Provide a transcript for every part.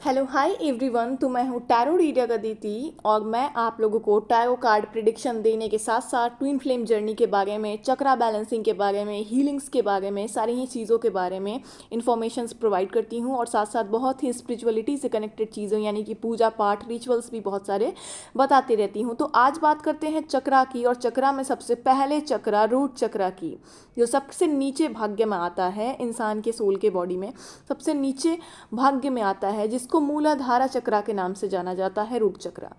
Hello hi everyone. तो मैं हूँ टैरो रीडर अदिति और मैं आप लोगों को टैरो कार्ड प्रिडिक्शन देने के साथ साथ ट्विन फ्लेम जर्नी के बारे में, चक्रा बैलेंसिंग के बारे में, हीलिंग्स के बारे में, सारी ही चीज़ों के बारे में इन्फॉर्मेशंस प्रोवाइड करती हूँ और साथ साथ बहुत ही स्पिरिचुअलिटी से कनेक्टेड चीज़ों यानी कि पूजा पाठ रिचुअल्स भी बहुत सारे बताती रहती हूँ। तो आज बात करते हैं चक्रा की, और चक्रा में सबसे पहले चक्रा रूट चक्रा की, जो सबसे नीचे भाग्य में आता है इंसान के सोल के बॉडी में, सबसे नीचे भाग्य में आता है, जिसको मूलाधारा चक्रा के नाम से जाना जाता है। रूट चक्रा,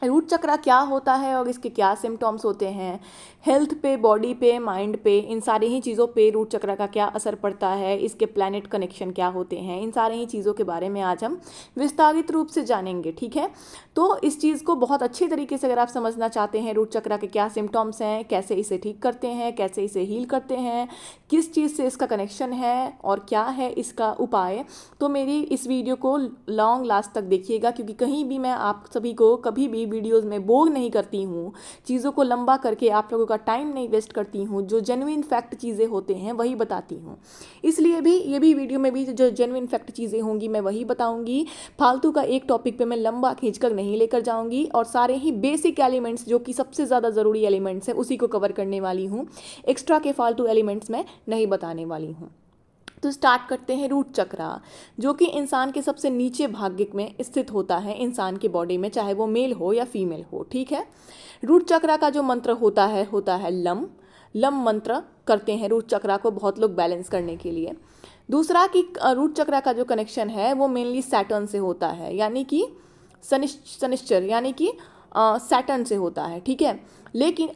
रूट चक्रा क्या होता है और इसके क्या सिम्टम्स होते हैं, हेल्थ पे, बॉडी पे, माइंड पे, इन सारी ही चीज़ों पे रूट चक्रा का क्या असर पड़ता है, इसके प्लैनेट कनेक्शन क्या होते हैं, इन सारी ही चीज़ों के बारे में आज हम विस्तारित रूप से जानेंगे। ठीक है, तो इस चीज़ को बहुत अच्छी तरीके से अगर आप समझना चाहते हैं, रूट चक्रा के क्या सिम्टम्स हैं, कैसे इसे ठीक करते हैं, कैसे इसे हील करते हैं, किस चीज़ से इसका कनेक्शन है और क्या है इसका उपाय, तो मेरी इस वीडियो को लॉन्ग लास्ट तक देखिएगा, क्योंकि कहीं भी मैं आप सभी को कभी भी वीडियोस में बोर नहीं करती हूँ, चीज़ों को लंबा करके आप लोगों का टाइम नहीं वेस्ट करती हूँ, जो जेन्युइन फैक्ट चीज़ें होते हैं वही बताती हूँ। इसलिए भी ये भी वीडियो में भी जो जेन्युइन फैक्ट चीज़ें होंगी मैं वही बताऊँगी, फालतू का एक टॉपिक पे मैं लंबा खींचकर नहीं लेकर जाऊँगी, और सारे ही बेसिक एलिमेंट्स जो कि सबसे ज़्यादा ज़रूरी एलिमेंट्स हैं उसी को कवर करने वाली हूँ। एक्स्ट्रा के फालतू एलिमेंट्स मैं नहीं बताने वाली हूँ। तो स्टार्ट करते हैं। रूट चक्रा, जो कि इंसान के सबसे नीचे भाग्य में स्थित होता है इंसान की बॉडी में, चाहे वो मेल हो या फीमेल हो। ठीक है, रूट चक्रा का जो मंत्र होता है लम। लम मंत्र करते हैं रूट चक्रा को बहुत लोग बैलेंस करने के लिए। दूसरा कि रूट चक्रा का जो कनेक्शन है वो मेनली सैटर्न से होता है, यानी कि शनिश्चर यानी कि सैटर्न से होता है। ठीक है, लेकिन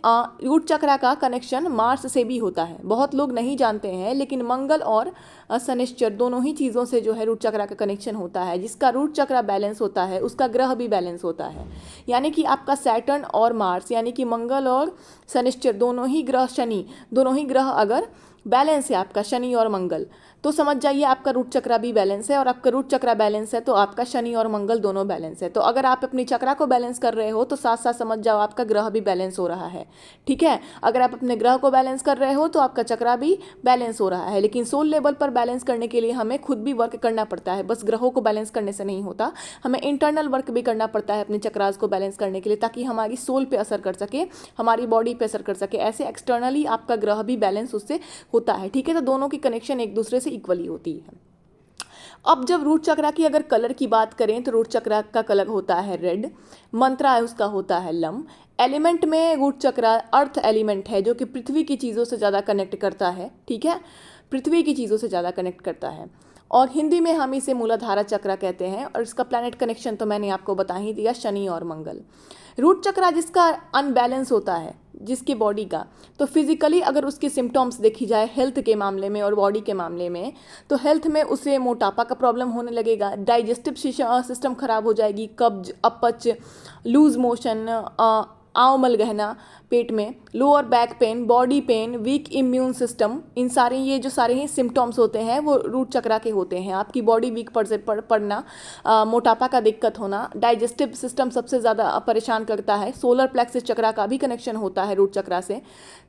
रूट चक्रा का कनेक्शन मार्स से भी होता है, बहुत लोग नहीं जानते हैं, लेकिन मंगल और शनिश्चर दोनों ही चीज़ों से जो है रूट चक्रा का कनेक्शन होता है। जिसका रूट चक्रा बैलेंस होता है उसका ग्रह भी बैलेंस होता है, यानी कि आपका सैटर्न और मार्स यानी कि मंगल और शनिश्चर दोनों ही ग्रह, शनि दोनों ही ग्रह अगर बैलेंस है आपका, शनि और मंगल, तो समझ जाइए आपका रूट चक्रा भी बैलेंस है, और आपका रूट चक्रा बैलेंस है तो आपका शनि और मंगल दोनों बैलेंस है। तो अगर आप अपनी चक्रा को बैलेंस कर रहे हो तो साथ साथ समझ जाओ आपका ग्रह भी बैलेंस हो रहा है। ठीक है, अगर आप अपने ग्रह को बैलेंस कर रहे हो तो आपका चक्रा भी बैलेंस हो रहा है। लेकिन सोल लेवल पर बैलेंस करने के लिए हमें खुद भी वर्क करना पड़ता है, बस ग्रहों को बैलेंस करने से नहीं होता, हमें इंटरनल वर्क भी करना पड़ता है अपने चक्रास को बैलेंस करने के लिए, ताकि हमारी सोल पे असर कर सके, हमारी बॉडी पे असर कर सके। ऐसे एक्सटर्नली आपका ग्रह भी बैलेंस उससे होता है। ठीक है, तो दोनों की कनेक्शन एक दूसरे से इक्वली होती है। अब जब रूट चक्रा की अगर कलर की बात करें तो रूट चक्रा का कलर होता है रेड, मंत्रा है उसका होता है लम। एलिमेंट में रूट चक्रा अर्थ एलिमेंट है, जो कि पृथ्वी की चीज़ों से ज़्यादा कनेक्ट करता है। ठीक है, पृथ्वी की चीज़ों से ज़्यादा कनेक्ट करता है, और हिंदी में हम इसे मूलाधारा चक्रा कहते हैं, और इसका प्लैनेट कनेक्शन तो मैंने आपको बता ही दिया, शनि और मंगल। रूट चक्रा जिसका अनबैलेंस होता है जिसकी बॉडी का, तो फिजिकली अगर उसके सिम्टम्स देखी जाए हेल्थ के मामले में और बॉडी के मामले में, तो हेल्थ में उसे मोटापा का प्रॉब्लम होने लगेगा, डाइजेस्टिव सिस्टम खराब हो जाएगी, कब्ज, अपच, लूज मोशन, आवमल गहना पेट में, lower back pain, body pain, weak immune system, इन सारे ये जो सारे ही सिम्टम्स होते हैं वो रूट चक्रा के होते हैं। आपकी बॉडी वीक पड़ना, मोटापा का दिक्कत होना, डाइजेस्टिव सिस्टम सबसे ज़्यादा परेशान करता है। सोलर प्लेक्सिस चक्रा का भी कनेक्शन होता है रूट चक्रा से,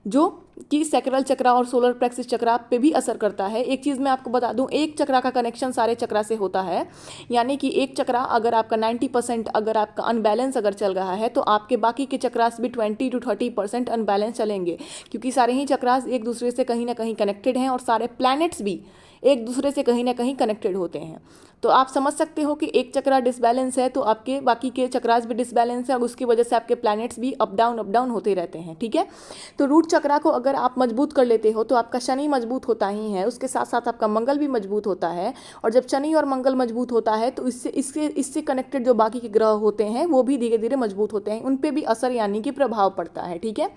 जो कि सैक्रल चक्रा और सोलर प्लेक्सिस चक्रा पे भी असर करता है। एक चीज़ मैं आपको बता दूं, एक चक्रा का कनेक्शन सारे चक्रा से होता है, यानी कि एक चक्रा अगर आपका 90% अगर आपका अनबैलेंस अगर चल रहा है तो आपके बाकी के चक्रास भी 20 to 30% अनबैलेंस चलेंगे, क्योंकि सारे ही चक्रास एक दूसरे से कहीं ना कहीं कनेक्टेड हैं, और सारे प्लैनेट्स भी एक दूसरे से कहीं ना कहीं कनेक्टेड होते हैं। तो आप समझ सकते हो कि एक चक्रा डिसबैलेंस है तो आपके बाकी के चक्रास भी डिसबैलेंस है, और उसकी वजह से आपके प्लैनेट्स भी अप डाउन होते रहते हैं। ठीक है, तो रूट चक्रा को अगर आप मजबूत कर लेते हो तो आपका शनि मजबूत होता ही है, उसके साथ साथ आपका मंगल भी मजबूत होता है, और जब शनि और मंगल मजबूत होता है तो इससे कनेक्टेड जो बाकी के ग्रह होते हैं वो भी धीरे धीरे मजबूत होते हैं, उन पर भी असर यानी कि प्रभाव पड़ता है। ठीक है,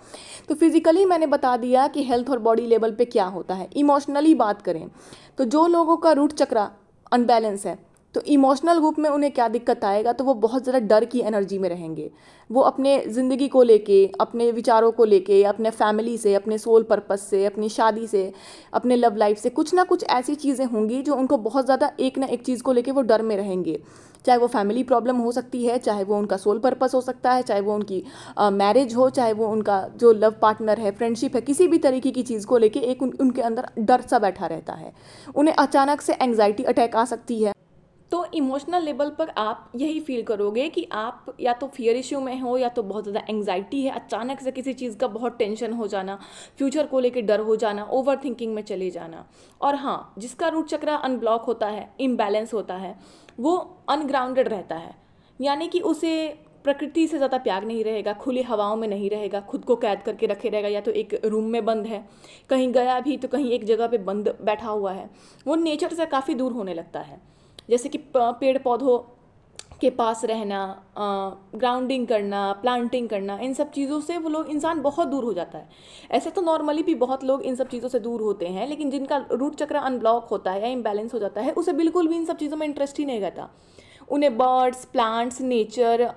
तो फिजिकली मैंने बता दिया कि हेल्थ और बॉडी लेवल पे क्या होता है। इमोशनली बात करें तो जो लोगों का रूट चक्रा अनबैलेंस है, तो इमोशनल रूप में उन्हें क्या दिक्कत आएगा, तो वो बहुत ज़्यादा डर की एनर्जी में रहेंगे। वो अपने ज़िंदगी को लेके, अपने विचारों को लेके, अपने फैमिली से, अपने सोल पर्पस से, अपनी शादी से, अपने लव लाइफ से, कुछ ना कुछ ऐसी चीज़ें होंगी जो उनको बहुत ज़्यादा एक ना एक चीज़ को लेके वो डर में रहेंगे। चाहे वो फैमिली प्रॉब्लम हो सकती है, चाहे वो उनका सोल पर्पस हो सकता है, चाहे वो उनकी मैरिज हो, चाहे वो उनका जो लव पार्टनर है, फ्रेंडशिप है, किसी भी तरीके की चीज़ को लेके एक उनके अंदर डर सा बैठा रहता है। उन्हें अचानक से एंग्जाइटी अटैक आ सकती है, तो इमोशनल लेवल पर आप यही फील करोगे कि आप या तो फियर इश्यू में हो या तो बहुत ज़्यादा एंग्जाइटी है, अचानक से किसी चीज़ का बहुत टेंशन हो जाना, फ्यूचर को लेकर डर हो जाना, ओवर थिंकिंग में चले जाना। और हाँ, जिसका रूट चक्र अनब्लॉक होता है, इम्बैलेंस होता है, वो अनग्राउंडेड रहता है, यानी कि उसे प्रकृति से ज़्यादा प्यार नहीं रहेगा, खुली हवाओं में नहीं रहेगा, खुद को कैद करके रखे रहेगा, या तो एक रूम में बंद है, कहीं गया भी तो कहीं एक जगह पे बंद बैठा हुआ है, वो नेचर से काफ़ी दूर होने लगता है। जैसे कि पेड़ पौधों के पास रहना, ग्राउंडिंग करना, प्लांटिंग करना, इन सब चीज़ों से वो लोग इंसान बहुत दूर हो जाता है। ऐसे तो नॉर्मली भी बहुत लोग इन सब चीज़ों से दूर होते हैं, लेकिन जिनका रूट चक्र अनब्लॉक होता है या इम्बैलेंस हो जाता है, उसे बिल्कुल भी इन सब चीज़ों में इंटरेस्ट ही नहीं रहता। उन्हें बर्ड्स, प्लांट्स, नेचर,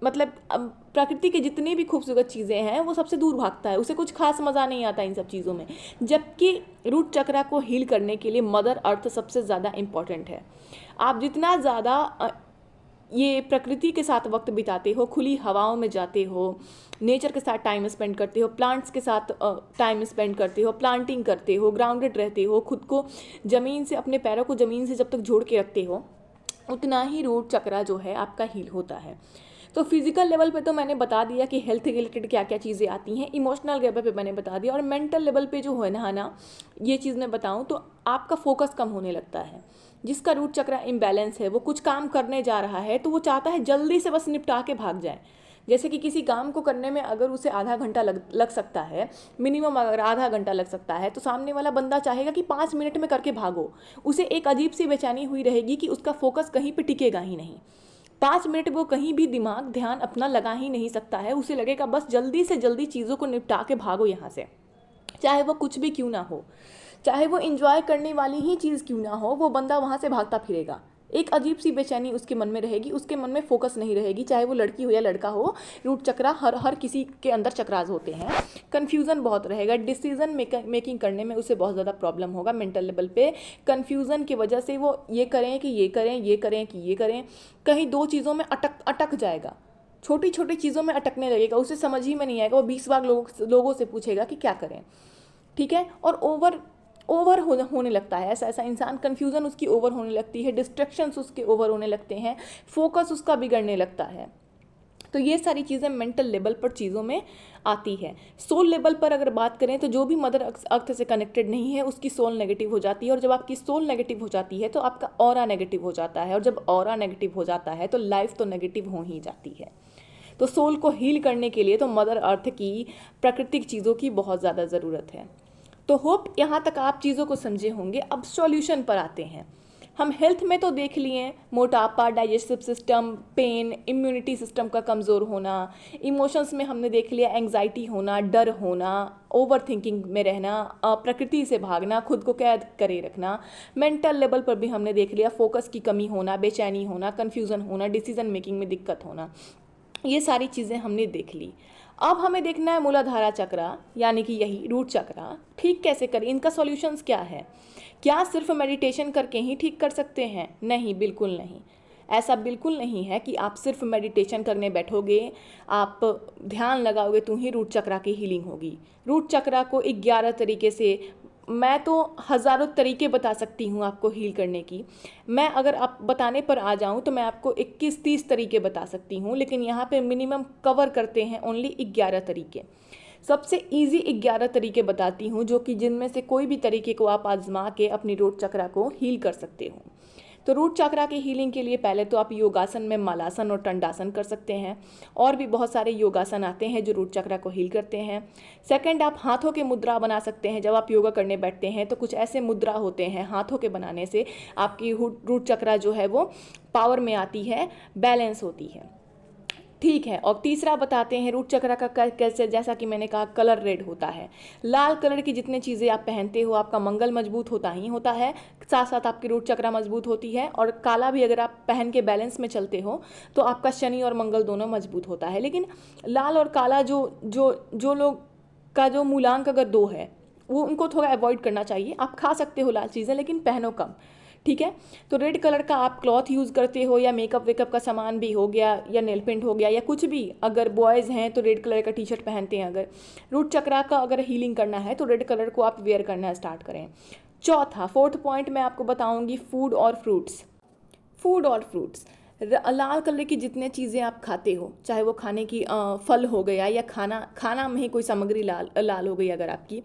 मतलब प्रकृति की जितनी भी खूबसूरत चीज़ें हैं वो सबसे दूर भागता है, उसे कुछ खास मज़ा नहीं आता इन सब चीज़ों में। जबकि रूट चक्र को हील करने के लिए मदर अर्थ सबसे ज़्यादा इम्पॉर्टेंट है। आप जितना ज़्यादा ये प्रकृति के साथ वक्त बिताते हो, खुली हवाओं में जाते हो, नेचर के साथ टाइम स्पेंड करते हो, प्लांट्स के साथ टाइम स्पेंड करते हो, प्लांटिंग करते हो, ग्राउंडेड रहते हो, खुद को ज़मीन से, अपने पैरों को ज़मीन से जब तक जोड़ के रखते हो, उतना ही रूट चक्र जो है आपका हील होता है। तो फिजिकल लेवल पे तो मैंने बता दिया कि हेल्थ रिलेटेड क्या क्या चीज़ें आती हैं, इमोशनल लेवल पे मैंने बता दिया, और मेंटल लेवल पे जो है ना ये चीज़ मैं बताऊं तो आपका फोकस कम होने लगता है। जिसका रूट चक्र इम्बैलेंस है, वो कुछ काम करने जा रहा है तो वो चाहता है जल्दी से बस निपटा के भाग जाए। जैसे कि किसी काम को करने में अगर उसे आधा घंटा लग सकता है, मिनिमम अगर आधा घंटा लग सकता है, तो सामने वाला बंदा चाहेगा कि 5 मिनट में करके भागो। उसे एक अजीब सी बेचैनी हुई रहेगी कि उसका फोकस कहीं पे टिकेगा ही नहीं। 5 मिनट वो कहीं भी दिमाग ध्यान अपना लगा ही नहीं सकता है, उसे लगेगा बस जल्दी से जल्दी चीज़ों को निपटा के भागो यहाँ से, चाहे वो कुछ भी क्यों ना हो, चाहे वो इंजॉय करने वाली ही चीज़ क्यों ना हो, वो बंदा वहाँ से भागता फिरेगा। एक अजीब सी बेचैनी उसके मन में रहेगी, उसके मन में फोकस नहीं रहेगी, चाहे वो लड़की हो या लड़का हो। रूट चक्रा हर किसी के अंदर चक्रास होते हैं। कन्फ्यूज़न बहुत रहेगा, डिसीजन मेकिंग करने में उसे बहुत ज़्यादा प्रॉब्लम होगा। मेंटल लेवल पे कन्फ्यूज़न की वजह से वो ये करें कि ये करें, ये करें कि ये करें, कहीं दो चीज़ों में अटक जाएगा, छोटी छोटी चीज़ों में अटकने लगेगा, उसे समझ ही में नहीं आएगा, वो 20 बार लोगों से पूछेगा कि क्या करें। ठीक है, और ओवर होने लगता है। ऐसा इंसान, कन्फ्यूज़न उसकी ओवर होने लगती है, डिस्ट्रैक्शंस उसके ओवर होने लगते हैं, फोकस उसका बिगड़ने लगता है। तो ये सारी चीज़ें मेंटल लेवल पर चीज़ों में आती है। सोल लेवल पर अगर बात करें तो जो भी मदर अर्थ से कनेक्टेड नहीं है उसकी सोल नेगेटिव हो जाती है, और जब आपकी सोल नेगेटिव हो जाती है तो आपका ऑरा नेगेटिव हो जाता है, और जब ऑरा नेगेटिव हो जाता है तो लाइफ तो नेगेटिव हो ही जाती है। तो सोल को हील करने के लिए तो मदर अर्थ की, प्राकृतिक चीज़ों की बहुत ज़्यादा ज़रूरत है। तो होप यहाँ तक आप चीज़ों को समझे होंगे। अब सॉल्यूशन पर आते हैं। हम हेल्थ में तो देख लिए, मोटापा, digestive system, pain, immunity system का कमज़ोर होना। इमोशंस में हमने देख लिया एंग्जाइटी होना, डर होना, ओवर थिंकिंग में रहना, प्रकृति से भागना, खुद को कैद करे रखना। मेंटल लेवल पर भी हमने देख लिया फोकस की कमी होना, बेचैनी होना, कन्फ्यूज़न होना, डिसीजन मेकिंग में दिक्कत होना। ये सारी चीज़ें हमने देख ली। अब हमें देखना है मूलाधारा चक्र, यानी कि यही रूट चक्र ठीक कैसे करें, इनका सॉल्यूशंस क्या है। क्या सिर्फ मेडिटेशन करके ही ठीक कर सकते हैं? नहीं, बिल्कुल नहीं। ऐसा बिल्कुल नहीं है कि आप सिर्फ मेडिटेशन करने बैठोगे, आप ध्यान लगाओगे तो ही रूट चक्र की हीलिंग होगी। रूट चक्र को 11 तरीके से, मैं तो हज़ारों तरीके बता सकती हूँ आपको हील करने की। मैं अगर आप बताने पर आ जाऊँ तो मैं आपको 21-30 तरीके बता सकती हूँ, लेकिन यहाँ पे मिनिमम कवर करते हैं ओनली 11 तरीके। सबसे इजी 11 तरीके बताती हूँ, जो कि जिनमें से कोई भी तरीके को आप आजमा के अपनी रूट चक्र को हील कर सकते हो। तो रूट चक्र की हीलिंग के लिए पहले तो आप योगासन में मालासन और टंडासन कर सकते हैं, और भी बहुत सारे योगासन आते हैं जो रूट चक्र को हील करते हैं। सेकंड, आप हाथों के मुद्रा बना सकते हैं। जब आप योगा करने बैठते हैं तो कुछ ऐसे मुद्रा होते हैं, हाथों के बनाने से आपकी रूट चक्र जो है वो पावर में आती है, बैलेंस होती है। ठीक है, और तीसरा बताते हैं रूट चक्र का कैसे। जैसा कि मैंने कहा, कलर रेड होता है। लाल कलर की जितने चीज़ें आप पहनते हो, आपका मंगल मजबूत होता ही होता है, साथ साथ आपकी रूट चक्र मजबूत होती है। और काला भी अगर आप पहन के बैलेंस में चलते हो तो आपका शनि और मंगल दोनों मजबूत होता है। लेकिन लाल और काला जो लोग का जो मूलांक अगर 2 है, वो उनको थोड़ा अवॉइड करना चाहिए। आप खा सकते हो लाल चीज़ें, लेकिन पहनो कम। ठीक है, तो रेड कलर का आप क्लॉथ यूज़ करते हो, या मेकअप वेकअप का सामान भी हो गया, या नेल पेंट हो गया, या कुछ भी। अगर बॉयज़ हैं तो रेड कलर का टी शर्ट पहनते हैं। अगर रूट चक्र का अगर हीलिंग करना है तो रेड कलर को आप वेयर करना स्टार्ट करें। चौथा, 4th पॉइंट मैं आपको बताऊंगी, फूड और फ्रूट्स। फूड और फ्रूट्स, लाल कलर की जितने चीज़ें आप खाते हो, चाहे वो खाने की फल हो गया या खाना खाना में ही कोई सामग्री लाल लाल हो गई, अगर आपकी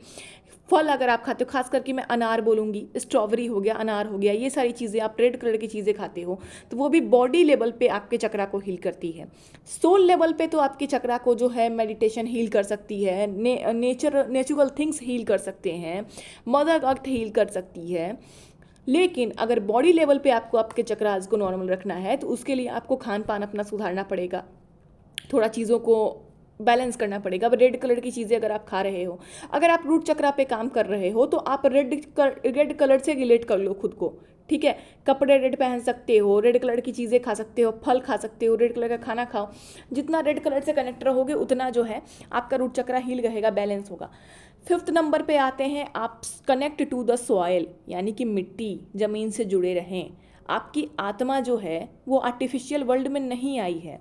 फल अगर आप खाते हो, खास करके मैं अनार बोलूँगी, स्ट्रॉबेरी हो गया, अनार हो गया, ये सारी चीज़ें आप रेड कलर की चीज़ें खाते हो तो वो भी बॉडी लेवल पे आपके चक्रा को हील करती है। सोल लेवल पे तो आपके चक्रा को जो है मेडिटेशन हील कर सकती है, नेचुरल थिंग्स हील कर सकते हैं, मदर अर्थ हील कर सकती है। लेकिन अगर बॉडी लेवल पे आपको आपके चक्रास को नॉर्मल रखना है तो उसके लिए आपको खान पान अपना सुधारना पड़ेगा, थोड़ा चीज़ों को बैलेंस करना पड़ेगा। अब रेड कलर की चीज़ें अगर आप खा रहे हो, अगर आप रूट चक्रा पे काम कर रहे हो तो आप रेड कलर से रिलेट कर लो खुद को, ठीक है। कपड़े रेड पहन सकते हो, रेड कलर की चीज़ें खा सकते हो, फल खा सकते हो, रेड कलर का खाना खाओ। जितना रेड कलर से कनेक्ट रहोगे उतना जो है आपका रूट चक्रा हील रहेगा, बैलेंस होगा। 5th नंबर पे आते हैं आप, कनेक्ट टू द सॉयल, यानी कि मिट्टी, ज़मीन से जुड़े रहें। आपकी आत्मा जो है वो आर्टिफिशियल वर्ल्ड में नहीं आई है।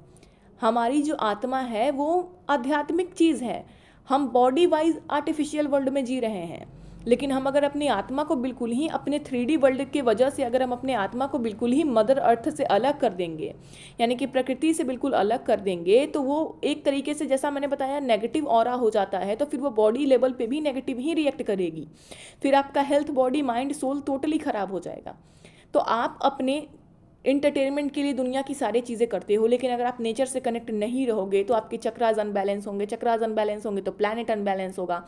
हमारी जो आत्मा है वो आध्यात्मिक चीज़ है। हम बॉडी वाइज आर्टिफिशियल वर्ल्ड में जी रहे हैं, लेकिन हम अगर अपनी आत्मा को बिल्कुल ही अपने 3D वर्ल्ड की वजह से अगर हम अपने आत्मा को बिल्कुल ही मदर अर्थ से अलग कर देंगे, यानी कि प्रकृति से बिल्कुल अलग कर देंगे, तो वो एक तरीके से जैसा मैंने बताया नेगेटिव ऑरा हो जाता है, तो फिर वो बॉडी लेवल पे भी नेगेटिव ही रिएक्ट करेगी। फिर आपका health, body, mind, soul totally ख़राब हो जाएगा। तो आप अपने इंटरटेनमेंट के लिए दुनिया की सारी चीज़ें करते हो, लेकिन अगर आप नेचर से कनेक्ट नहीं रहोगे तो आपके चक्रास अनबैलेंस होंगे, चक्रास अनबैलेंस होंगे तो प्लैनेट अनबैलेंस होगा,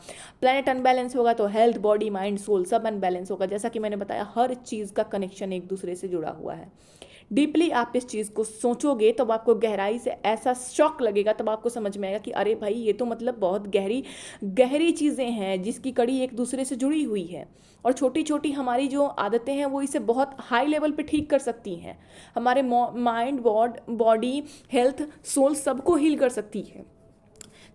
प्लैनेट अनबैलेंस होगा तो हेल्थ, बॉडी, माइंड, सोल सब अनबैलेंस होगा। जैसा कि मैंने बताया हर चीज़ का कनेक्शन एक दूसरे से जुड़ा हुआ है। डीपली आप इस चीज़ को सोचोगे तब आपको गहराई से ऐसा शॉक लगेगा, तब आपको समझ में आएगा कि अरे भाई ये तो मतलब बहुत गहरी गहरी चीज़ें हैं जिसकी कड़ी एक दूसरे से जुड़ी हुई है। और छोटी छोटी हमारी जो आदतें हैं वो इसे बहुत हाई लेवल पे ठीक कर सकती हैं। हमारे माइंड, बॉडी, हेल्थ, सोल सबको हील कर सकती है।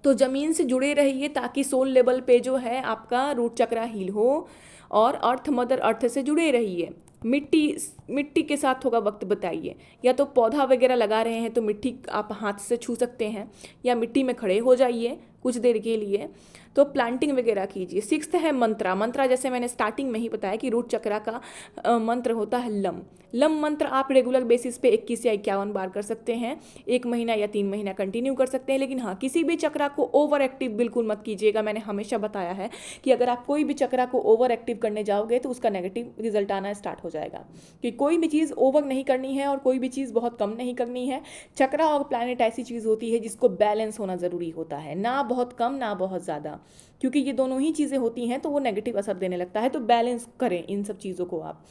तो ज़मीन से जुड़े रहिए ताकि सोल लेवल पे जो है आपका रूट चक्रा हील हो, और अर्थ, मदर अर्थ से जुड़े रहिए। मिट्टी के साथ थोड़ा वक्त बिताइए, या तो पौधा वगैरह लगा रहे हैं तो मिट्टी आप हाथ से छू सकते हैं, या मिट्टी में खड़े हो जाइए कुछ देर के लिए, तो प्लांटिंग वगैरह कीजिए। 6th है मंत्रा। मंत्रा जैसे मैंने स्टार्टिंग में ही बताया कि रूट चक्रा का मंत्र होता है लम। लम मंत्र आप रेगुलर बेसिस पे 21 या 51 बार कर सकते हैं, 1 महीना या 3 महीना कंटिन्यू कर सकते हैं। लेकिन हाँ, किसी भी चक्रा को ओवर एक्टिव बिल्कुल मत कीजिएगा। मैंने हमेशा बताया है कि अगर आप कोई भी चक्रा को ओवर एक्टिव करने जाओगे तो उसका नेगेटिव रिजल्ट आना स्टार्ट हो जाएगा, कि कोई भी चीज़ ओवर नहीं करनी है और कोई भी चीज़ बहुत कम नहीं करनी है। चक्रा और प्लैनेट ऐसी चीज़ होती है जिसको बैलेंस होना ज़रूरी होता है, ना बहुत कम ना बहुत ज़्यादा, क्योंकि ये दोनों ही चीज़ें होती हैं तो वो नेगेटिव असर देने लगता है। तो बैलेंस करें इन सब चीज़ों को। आप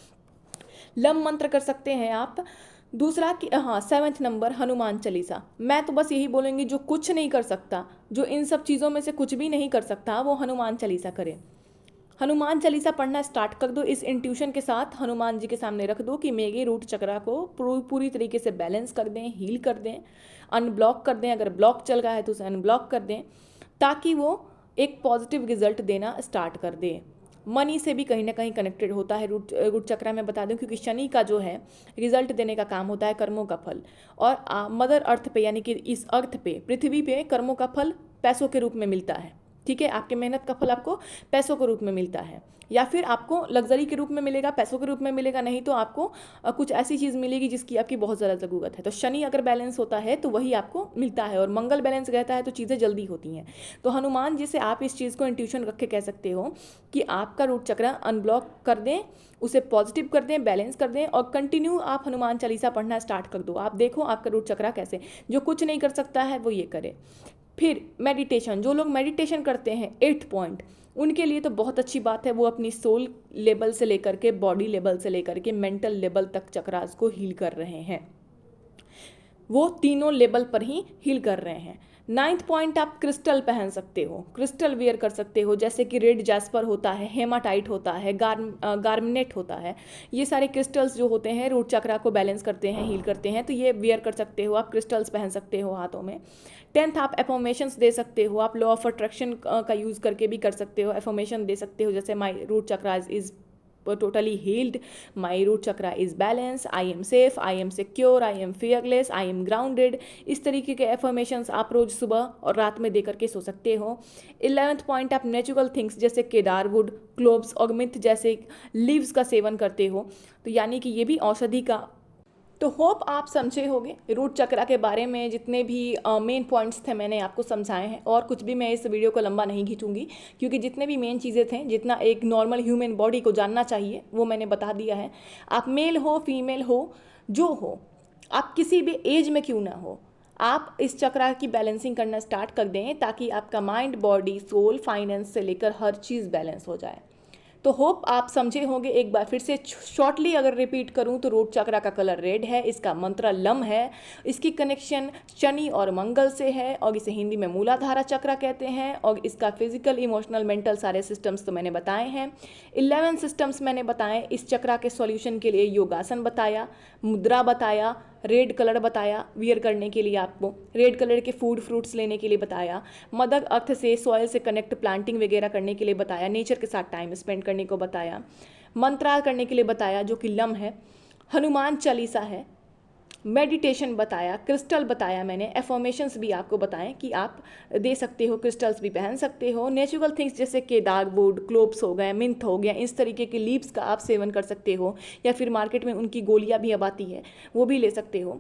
लम मंत्र कर सकते हैं आप। दूसरा कि हाँ, 7th नंबर हनुमान चालीसा। मैं तो बस यही बोलूँगी जो कुछ नहीं कर सकता, जो इन सब चीज़ों में से कुछ भी नहीं कर सकता, वो हनुमान चालीसा करे। हनुमान चालीसा पढ़ना स्टार्ट कर दो इस इंट्यूशन के साथ, हनुमान जी के सामने रख दो कि मेरे रूट चक्रा को पूरी तरीके से बैलेंस कर दें, हील कर दें, अनब्लॉक कर दें, अगर ब्लॉक चल रहा है तो उसे अनब्लॉक कर दें, ताकि वो एक पॉजिटिव रिजल्ट देना स्टार्ट कर दे। मनी से भी कहीं ना कहीं कनेक्टेड होता है रूट चक्रा में, बता दूं, क्योंकि शनि का जो है रिजल्ट देने का काम होता है कर्मों का फल, और मदर अर्थ पे यानी कि इस अर्थ पे, पृथ्वी पे कर्मों का फल पैसों के रूप में मिलता है। ठीक है, आपके मेहनत का फल आपको पैसों के रूप में मिलता है, या फिर आपको लग्जरी के रूप में मिलेगा, पैसों के रूप में मिलेगा, नहीं तो आपको कुछ ऐसी चीज़ मिलेगी जिसकी आपकी बहुत ज़्यादा ज़रूरत है। तो शनि अगर बैलेंस होता है तो वही आपको मिलता है, और मंगल बैलेंस रहता है तो चीज़ें जल्दी होती हैं। तो हनुमान जी से आप इस चीज़ को इंट्यूशन रख के कह सकते हो कि आपका रूट चक्र अनब्लॉक कर दें, उसे पॉजिटिव कर दें, बैलेंस कर दें, और कंटिन्यू आप हनुमान चालीसा पढ़ना स्टार्ट कर दो। आप देखो आपका रूट चक्रा कैसे, जो कुछ नहीं कर सकता है वो ये करे। फिर मेडिटेशन, जो लोग मेडिटेशन करते हैं 8th पॉइंट, उनके लिए तो बहुत अच्छी बात है। वो अपनी सोल लेवल से लेकर के बॉडी लेवल से लेकर के मेंटल लेवल तक चक्रास को हील कर रहे हैं, वो तीनों लेवल पर ही हील कर रहे हैं। 9th पॉइंट, आप क्रिस्टल पहन सकते हो, क्रिस्टल वेयर कर सकते हो, जैसे कि रेड जैस्पर होता है, हेमाटाइट होता है, गार्मनेट होता है। ये सारे क्रिस्टल्स जो होते हैं रूट चक्रा को बैलेंस करते हैं, हील करते हैं, तो ये वेयर कर सकते हो आप, क्रिस्टल्स पहन सकते हो हाथों में। 10th, आप एफर्मेशंस दे सकते हो, आप लॉ ऑफ अट्रैक्शन का यूज़ करके भी कर सकते हो, एफर्मेशन दे सकते हो, जैसे my root chakra is totally healed, my root chakra is balanced, I am safe, I am secure, I am fearless, I am grounded। इस तरीके के एफर्मेशंस आप रोज सुबह और रात में दे करके सो सकते हो। 11th पॉइंट, आप नेचुरल थिंग्स जैसे केदारवुड, क्लोव्स और मिंथ जैसे लीव्स का सेवन करते हो, तो यानी कि ये भी औषधि का तो होप आप समझे होंगे रूट चक्रा के बारे में जितने भी मेन पॉइंट्स थे मैंने आपको समझाए हैं, और कुछ भी मैं इस वीडियो को लंबा नहीं खींचूंगी क्योंकि जितने भी मेन चीज़ें थे, जितना एक नॉर्मल ह्यूमन बॉडी को जानना चाहिए वो मैंने बता दिया है। आप मेल हो फीमेल हो जो हो, आप किसी भी एज में क्यों ना हो, आप इस चक्रा की बैलेंसिंग करना स्टार्ट कर दें ताकि आपका माइंड बॉडी सोल फाइनेंस से लेकर हर चीज़ बैलेंस हो जाए। तो होप आप समझे होंगे। एक बार फिर से शॉर्टली अगर रिपीट करूं तो रूट चक्रा का कलर रेड है, इसका मंत्र लम है, इसकी कनेक्शन शनि और मंगल से है और इसे हिंदी में मूलाधारा चक्रा कहते हैं, और इसका फिजिकल इमोशनल मेंटल सारे सिस्टम्स तो मैंने बताए हैं। 11 सिस्टम्स मैंने बताए। इस चक्रा के सॉल्यूशन के लिए योगासन बताया, मुद्रा बताया, रेड कलर बताया वियर करने के लिए, आपको रेड कलर के फूड फ्रूट्स लेने के लिए बताया, मदर अर्थ से सॉइल से कनेक्ट प्लांटिंग वगैरह करने के लिए बताया, नेचर के साथ टाइम स्पेंड करने को बताया, मंत्रा करने के लिए बताया जो कि लम है, हनुमान चालीसा है, मेडिटेशन बताया, क्रिस्टल बताया मैंने, एफर्मेशंस भी आपको बताएं कि आप दे सकते हो, क्रिस्टल्स भी पहन सकते हो, नेचुरल थिंग्स जैसे केदार वुड, क्लोव्स हो गए, मिंथ हो गया, इस तरीके के लीव्स का आप सेवन कर सकते हो, या फिर मार्केट में उनकी गोलियां भी अब आती है वो भी ले सकते हो।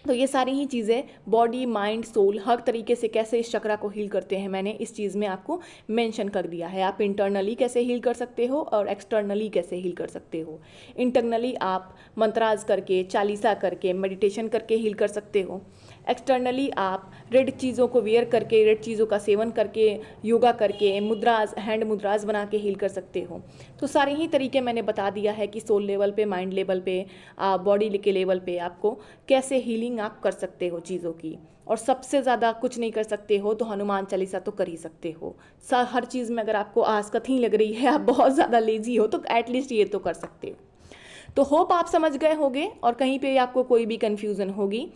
तो ये सारी ही चीज़ें बॉडी माइंड सोल हर तरीके से कैसे इस चक्रा को हील करते हैं मैंने इस चीज़ में आपको मेंशन कर दिया है। आप इंटरनली कैसे हील कर सकते हो और एक्सटर्नली कैसे हील कर सकते हो। इंटरनली आप मंत्राज करके, चालीसा करके, मेडिटेशन करके हील कर सकते हो। एक्सटर्नली आप रेड चीज़ों को वेयर करके, रेड चीज़ों का सेवन करके, योगा करके, मुद्राज हैंड मुद्राज बना के हील कर सकते हो। तो सारे ही तरीके मैंने बता दिया है कि सोल लेवल पे, माइंड लेवल पे, बॉडी के लेवल पे आपको कैसे हीलिंग आप कर सकते हो चीज़ों की। और सबसे ज़्यादा कुछ नहीं कर सकते हो तो हनुमान चालीसा तो कर ही सकते हो। हर चीज़ में अगर आपको आसकत ही लग रही है, आप बहुत ज़्यादा लेजी हो, तो एटलीस्ट ये तो कर सकते हो। तो होप आप समझ गए होंगे, और कहीं पे आपको कोई भी कन्फ्यूज़न होगी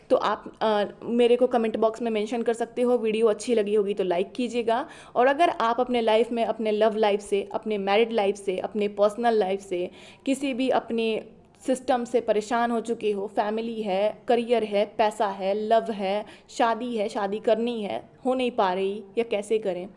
तो आप मेरे को कमेंट बॉक्स में मेंशन कर सकते हो। वीडियो अच्छी लगी होगी तो लाइक कीजिएगा, और अगर आप अपने लाइफ में, अपने लव लाइफ से, अपने मैरिड लाइफ से, अपने पर्सनल लाइफ से, किसी भी अपने सिस्टम से परेशान हो चुके हो, फैमिली है, करियर है, पैसा है, लव है, शादी करनी है, हो नहीं पा रही या कैसे करें,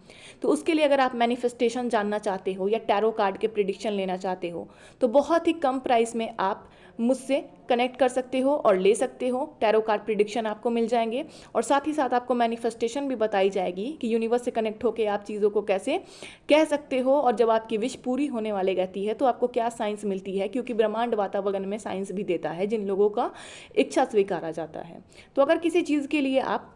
तो उसके लिए अगर आप मैनिफेस्टेशन जानना चाहते हो या टैरो कार्ड के प्रिडिक्शन लेना चाहते हो तो बहुत ही कम प्राइस में आप मुझसे कनेक्ट कर सकते हो और ले सकते हो। टैरो कार्ड प्रिडिक्शन आपको मिल जाएंगे, और साथ ही साथ आपको मैनिफेस्टेशन भी बताई जाएगी कि यूनिवर्स से कनेक्ट होकर आप चीज़ों को कैसे कह सकते हो, और जब आपकी विश पूरी होने वाले रहती है तो आपको क्या साइंस मिलती है, क्योंकि ब्रह्मांड वातावरण में साइंस भी देता है जिन लोगों का इच्छा स्वीकारा जाता है। तो अगर किसी चीज़ के लिए आप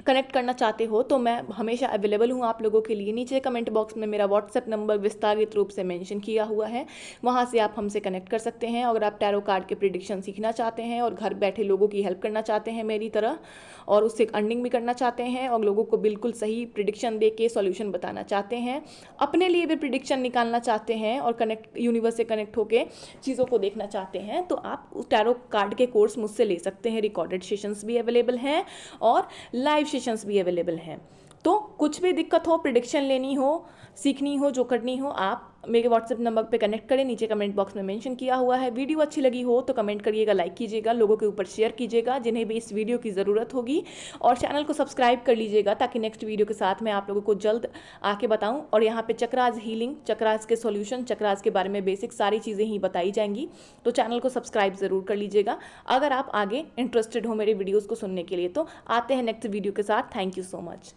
कनेक्ट करना चाहते हो तो मैं हमेशा अवेलेबल हूँ आप लोगों के लिए। नीचे कमेंट बॉक्स में मेरा व्हाट्सएप नंबर विस्तारित रूप से मेंशन किया हुआ है, वहाँ से आप हमसे कनेक्ट कर सकते हैं। अगर आप टैरो कार्ड के प्रिडिक्शन सीखना चाहते हैं और घर बैठे लोगों की हेल्प करना चाहते हैं मेरी तरह, और उससे अर्निंग भी करना चाहते हैं, और लोगों को बिल्कुल सही प्रिडिक्शन दे के सॉल्यूशन बताना चाहते हैं, अपने लिए भी प्रिडिक्शन निकालना चाहते हैं और यूनिवर्स से कनेक्ट होकर चीज़ों को देखना चाहते हैं, तो आप उस टैरो कार्ड के कोर्स मुझसे ले सकते हैं। रिकॉर्डेड सेशंस भी अवेलेबल हैं और लाइव सेशंस भी अवेलेबल हैं। तो कुछ भी दिक्कत हो, प्रिडिक्शन लेनी हो, सीखनी हो, जो करनी हो, आप मेरे व्हाट्सएप नंबर पे कनेक्ट करें। नीचे कमेंट बॉक्स में मेंशन किया हुआ है। वीडियो अच्छी लगी हो तो कमेंट करिएगा, लाइक कीजिएगा, लोगों के ऊपर शेयर कीजिएगा जिन्हें भी इस वीडियो की ज़रूरत होगी, और चैनल को सब्सक्राइब कर लीजिएगा ताकि नेक्स्ट वीडियो के साथ मैं आप लोगों को जल्द आके बताऊं। और यहाँ पे चक्रास हीलिंग, चक्रास के सॉल्यूशन, चक्रास के बारे में बेसिक सारी चीज़ें ही बताई जाएंगी, तो चैनल को सब्सक्राइब ज़रूर कर लीजिएगा अगर आप आगे इंटरेस्टेड हो मेरे वीडियोज़ को सुनने के लिए। तो आते हैं नेक्स्ट वीडियो के साथ। Thank you so much.